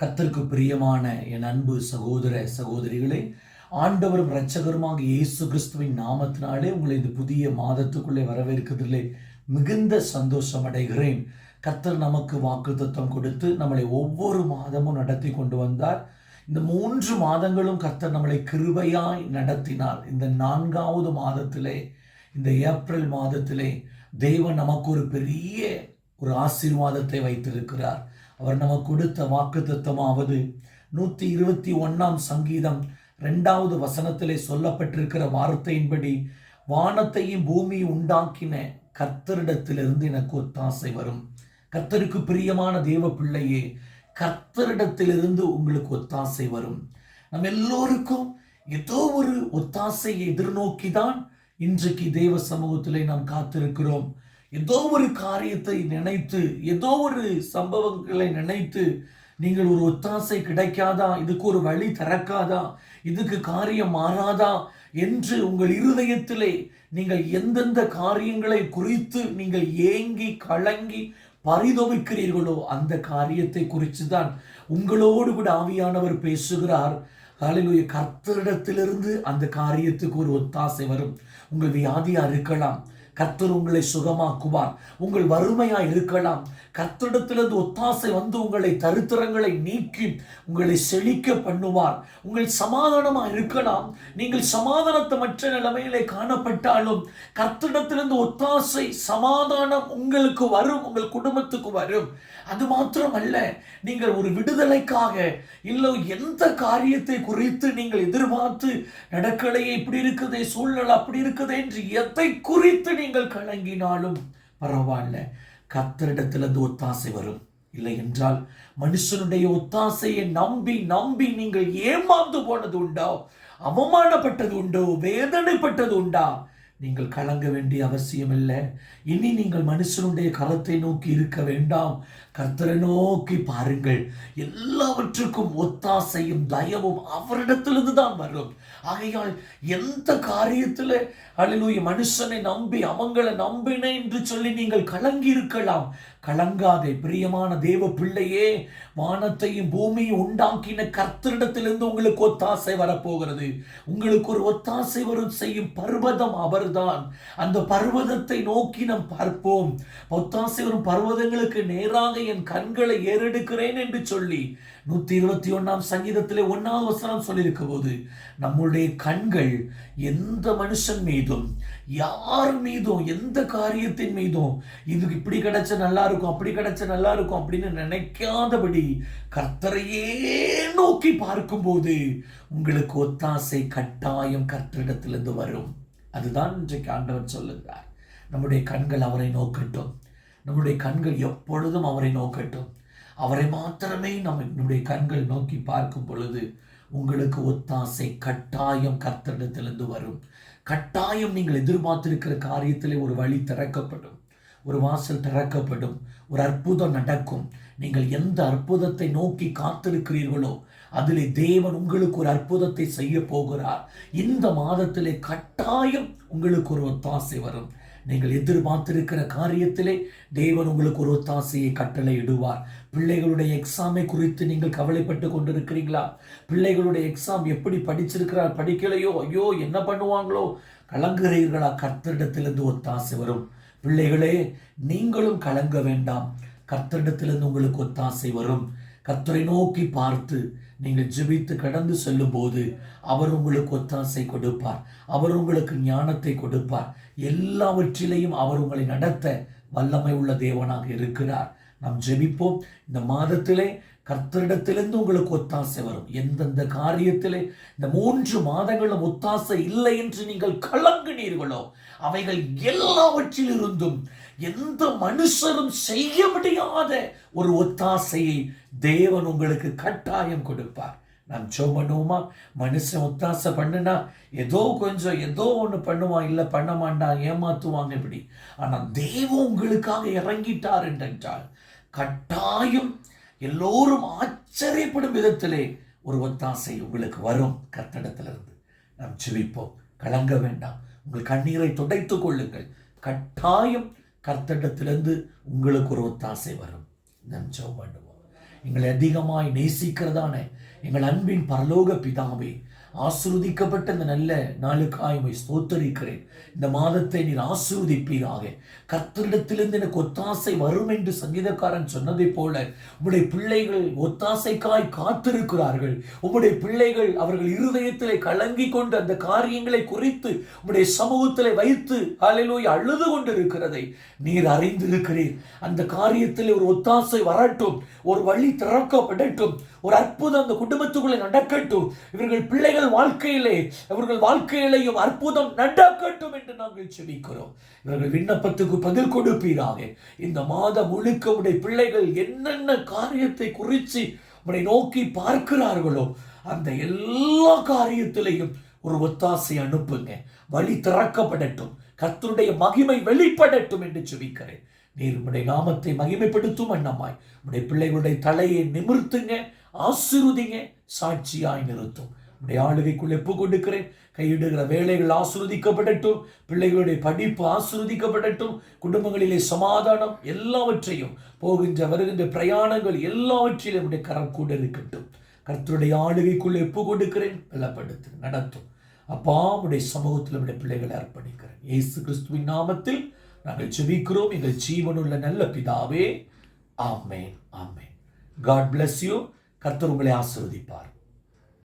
கர்த்தருக்கு பிரியமான என் அன்பு சகோதர சகோதரிகளே, ஆண்டவரும் இரட்சகருமாக இயேசு கிறிஸ்துவின் நாமத்தினாலே உங்களை இந்த புதிய மாதத்துக்குள்ளே வரவேற்கிறதிலே மிகுந்த சந்தோஷம் அடைகிறேன். கர்த்தர் நமக்கு வாக்குத்தத்தம் கொடுத்து நம்மளை ஒவ்வொரு மாதமும் நடத்தி கொண்டு வந்தார். இந்த 3 மாதங்களும் கர்த்தர் நம்மளை கிருபையாய் நடத்தினார். இந்த 4வது மாதத்திலே, இந்த ஏப்ரல் மாதத்திலே தேவன் நமக்கு ஒரு பெரிய ஆசீர்வாதத்தை வைத்திருக்கிறார். அவர் நமக்கு கொடுத்த வாக்குத்தத்தமாவது 121 சங்கீதம் 2வது வசனத்திலே சொல்லப்பட்டிருக்கிற வார்த்தையின்படி, வானத்தையும் பூமியை உண்டாக்கின கர்த்தரிடத்திலிருந்து எனக்கு ஒத்தாசை வரும். கர்த்தருக்கு பிரியமான தேவ பிள்ளையே, கர்த்தரிடத்திலிருந்து உங்களுக்கு ஒத்தாசை வரும். நம்ம எல்லோருக்கும் ஏதோ ஒரு ஒத்தாசையை எதிர்நோக்கிதான் இன்றைக்கு தேவ சமூகத்திலே நாம் காத்திருக்கிறோம். ஏதோ ஒரு காரியத்தை நினைத்து, ஏதோ ஒரு சம்பவங்களை நினைத்து நீங்கள் ஒரு ஒத்தாசை கிடைக்காதா, இதுக்கு ஒரு வழி திறக்காதா, இதுக்கு காரியம் மாறாதா என்று உங்கள் இருதயத்திலே நீங்கள் எந்தெந்த காரியங்களை குறித்து நீங்கள் ஏங்கி கலங்கி பரிதவிக்கிறீர்களோ அந்த காரியத்தை குறித்து தான் உங்களோடு கூட ஆவியானவர் பேசுகிறார். ஹல்லேலூயா. கர்த்தரிடத்திலிருந்து அந்த காரியத்துக்கு ஒரு ஒத்தாசை வரும். உங்கள் வியாதியா இருக்கலாம், கர்த்தர் உங்களை சுகமாக்குவார். உங்கள் வறுமையா இருக்கலாம், கர்த்தரிடத்திலிருந்து ஒத்தாசை வந்து உங்களை தரித்திரங்களை நீக்கி உங்களை செழிக்க பண்ணுவார். உங்கள் சமாதானமா இருக்கலாம், நீங்கள் சமாதானத்தமற்ற நிலைமையிலே காணப்பட்டாலும் கர்த்தரிடத்திலிருந்து ஒத்தாசை சமாதானம் உங்களுக்கு வரும், உங்கள் குடும்பத்துக்கு வரும். அது மாத்திரமல்ல, நீங்கள் ஒரு விடுதலைக்காக இல்லை எந்த காரியத்தை குறித்து நீங்கள் எதிர்பார்த்து நடக்கலையே, இப்படி இருக்குதே, சூழ்நிலை அப்படி இருக்குதே என்று எதை குறித்து நீங்கள் கலங்கினாலும் பரவாயில்ல, கர்த்தரிடத்திலிருந்து ஒத்தாசை வரும். இல்லை என்றால் மனுஷனுடைய ஒத்தாசையை நம்பி நம்பி நீங்கள் ஏமாந்து போனது உண்டோ, அவமானப்பட்டது உண்டோ, வேதனைப்பட்டது உண்டா? நீங்கள் கலங்க வேண்டிய அவசியம் இல்லை. இனி நீங்கள் மனுஷனுடைய கரத்தை நோக்கி இருக்க வேண்டாம், கர்த்தரை நோக்கி பாருங்கள். எல்லாவற்றுக்கும் ஒத்தாசையும் தயவும் அவரிடத்திலிருந்து தான் வரும். ஆகையால் எந்த காரியத்தில் அல்லேலூயா மனுஷனை நம்பி அவங்களை நம்பினேன் என்று சொல்லி நீங்கள் கலங்கி இருக்கலாம். கலங்காதே பிரியமான தேவ பிள்ளையே. வானத்தையும் பூமியும் உண்டாக்கின கர்த்தரிடத்திலிருந்து உங்களுக்கு ஒத்தாசை வரப்போகிறது. உங்களுக்கு ஒரு ஒத்தாசை வரும் செய்யும் பர்வதம் அவர்தான். அந்த பர்வதத்தை நோக்கி நாம் பார்ப்போம். ஒத்தாசை வரும் பர்வதங்களுக்கு நேராக என் கண்களை ஏறெடுக்கிறேன் என்று சொல்லி 121 சங்கீதத்திலே 1வது வசனம் சொல்லியிருக்க போது, நம்முடைய கண்கள் எந்த மனுஷன் மீதும், யார் மீதும், எந்த காரியத்தின் மீதும் இதுக்கு இப்படி கிடைச்ச நல்லா இருக்கும், அப்படி கிடைச்ச நல்லா இருக்கும் அப்படின்னு நினைக்காதபடி கர்த்தரையே நோக்கி பார்க்கும்போது உங்களுக்கு ஒத்தாசை கட்டாயம் கர்த்தரிடத்திலிருந்து வரும். அதுதான் இன்றைக்கு ஆண்டவர் சொல்லுகிறார். நம்முடைய கண்கள் அவரை நோக்கட்டும். நம்முடைய கண்கள் எப்பொழுதும் அவரை நோக்கட்டும். அவரை மாத்திரமே நம்முடைய கண்கள் நோக்கி பார்க்கும் பொழுது உங்களுக்கு ஒத்தாசை கட்டாயம் கர்த்தரிடத்திலிருந்து வரும். கட்டாயம் நீங்கள் எதிர்பார்த்திருக்கிற காரியத்திலே ஒரு வழி திறக்கப்படும், ஒரு வாசல் திறக்கப்படும், ஒரு அற்புதம் நடக்கும். நீங்கள் எந்த அற்புதத்தை நோக்கி காத்திருக்கிறீர்களோ அதிலே தேவன் உங்களுக்கு ஒரு அற்புதத்தை செய்ய போகிறார். இந்த மாதத்திலே கட்டாயம் உங்களுக்கு ஒரு ஒத்தாசை வரும். நீங்கள் எதிர்பார்த்திருக்கிற காரியத்திலே தேவன் உங்களுக்கு ஒரு ஒத்தாசையை கட்டளை இடுவார். பிள்ளைகளுடைய எக்ஸாமை குறித்து நீங்கள் கவலைப்பட்டு கொண்டிருக்கிறீங்களா? பிள்ளைகளுடைய எக்ஸாம் எப்படி படிச்சிருக்கிறார், படிக்கலையோ, ஐயோ என்ன பண்ணுவாங்களோ, கலங்குகிறீர்களா? கர்த்தரிடத்திலிருந்து ஒத்தாசை வரும். பிள்ளைகளே, நீங்களும் கலங்க வேண்டாம். கர்த்தரிடத்திலிருந்து உங்களுக்கு ஒத்தாசை வரும். கர்த்தரை நோக்கி பார்த்து நீங்கள் ஜெபித்து கடந்து செல்லும் போது அவர் உங்களுக்கு ஒத்தாசை கொடுப்பார். அவர் உங்களுக்கு ஞானத்தை கொடுப்பார். எல்லாவற்றிலையும் அவர் உங்களை நடத்த வல்லமை உள்ள தேவனாக இருக்கிறார். நாம் ஜெபிப்போம். இந்த மாதத்திலே கர்த்தரிடத்திலிருந்து உங்களுக்கு ஒத்தாசை வரும். எந்தெந்த காரியத்திலே இந்த 3 மாதங்களும் ஒத்தாசை இல்லை என்று நீங்கள் கலங்கினீர்களோ அவைகள் எல்லாவற்றிலிருந்தும் எந்த மனுஷரும் செய்ய முடியாத ஒரு ஒத்தாசையை தேவன் உங்களுக்கு கட்டாயம் கொடுப்பார். நாம் ஜெபம் பண்ணுவோமா? மனுஷன் ஒத்தாசை பண்ணுனா ஏதோ கொஞ்சம் ஏதோ ஒன்று பண்ணுவான், இல்லை பண்ண மாட்டான், ஏமாத்துவாங்க இப்படி. ஆனால் தேவன் உங்களுக்காக இறங்கிட்டார் என்றால் கட்டாயம் எல்லோரும் ஆச்சரியப்படும் விதத்திலே ஒரு ஒத்தாசை உங்களுக்கு வரும் கர்த்தரிடத்திலிருந்து. நாம் ஜெபிப்போம். கலங்க வேண்டாம். உங்கள் கண்ணீரை துடைத்துக் கொள்ளுங்கள். கட்டாயம் கர்த்தரிடத்திலிருந்து உங்களுக்கு ஒரு ஒத்தாசை வரும். நாம் ஜெபம் பண்ணுவோம். எங்களை அதிகமாய் நேசிக்கிறதான எங்கள் அன்பின் பரலோக பிதாவே, ஆசீர்வதிக்கப்பட்ட இந்த நல்ல நாளுக்காய் உம்மை ஸ்தோத்தரிக்கிறேன். இந்த மாதத்தை நீர் ஆசீர்வதிப்பீராக. கர்த்தரிடத்திலிருந்து எனக்கு ஒத்தாசை வரும் என்று சங்கீதக்காரன் சொன்னதை போல உம்முடைய பிள்ளைகள் ஒத்தாசைக்காய் காத்திருக்கிறார்கள். உம்முடைய பிள்ளைகள் அவர்கள் இருதயத்திலே கலங்கி கொண்டு அந்த காரியங்களை குறித்து உம்முடைய சமூகத்திலே வைத்து ஹல்லேலூயா அழுது கொண்டிருக்கிறதை நீர் அறிந்திருக்கிறீர். அந்த காரியத்திலே ஒரு ஒத்தாசை வரட்டும், ஒரு வழி திறக்கப்படட்டும், ஒரு அற்புதம் அந்த குடும்பத்துக்குள்ளே நடக்கட்டும். இவர்கள் பிள்ளைகள் வாழ்க்கையிலே இவர்கள் வாழ்க்கையிலேயும் அற்புதம் நடக்கட்டும் என்று நாங்கள் செபிக்கிறோம். இவர்கள் விண்ணப்பத்துக்கு பதில் கொடுப்பீராக. இந்த மாதம் முழுக்க உடைய பிள்ளைகள் என்னென்ன காரியத்தை குறித்து உம்மை நோக்கி பார்க்கிறார்களோ அந்த எல்லா காரியத்திலையும் ஒரு ஒத்தாசை அனுப்புங்க. வழி திறக்கப்படட்டும், கர்த்தருடைய மகிமை வெளிப்படட்டும் என்று செபிக்கிறேன். நீர் உம்முடைய நாமத்தை மகிமைப்படுத்தும் வண்ணமாய் உம்முடைய பிள்ளைகளுடைய தலையை நிமிர்த்துங்க, ஆசீர்வதிங்க, சாட்சியாய் நிறுத்தும். உம்முடைய ஆளுகைக்குள் ஒப்பு கொடுக்கிறேன். கையிடுகிற வேலைகள் ஆசீர்வதிக்கப்படட்டும், பிள்ளைகளுடைய படிப்பு ஆசீர்வதிக்கப்படட்டும், குடும்பங்களிலே சமாதானம், எல்லாவற்றையும் போகின்ற வருகின்ற பிரயாணங்கள் எல்லாவற்றிலும் உம்முடைய கரம் கூட இருக்கட்டும். கர்த்தருடைய ஆளுகைக்குள் ஒப்பு கொடுக்கிறேன். பலப்படுத்து, நடத்தும். அப்பா, உம்முடைய சமூகத்தில் உம்முடைய பிள்ளைகளை அர்ப்பணிக்கிறேன். இயேசு கிறிஸ்துவின் நாமத்தில் நாங்கள் ஜெபிக்கிறோம் எங்கள் ஜீவனுள்ள நல்ல பிதாவே. ஆமென், ஆமென். God bless you. கர்த்தர் உங்களை ஆசீர்வதிப்பார்.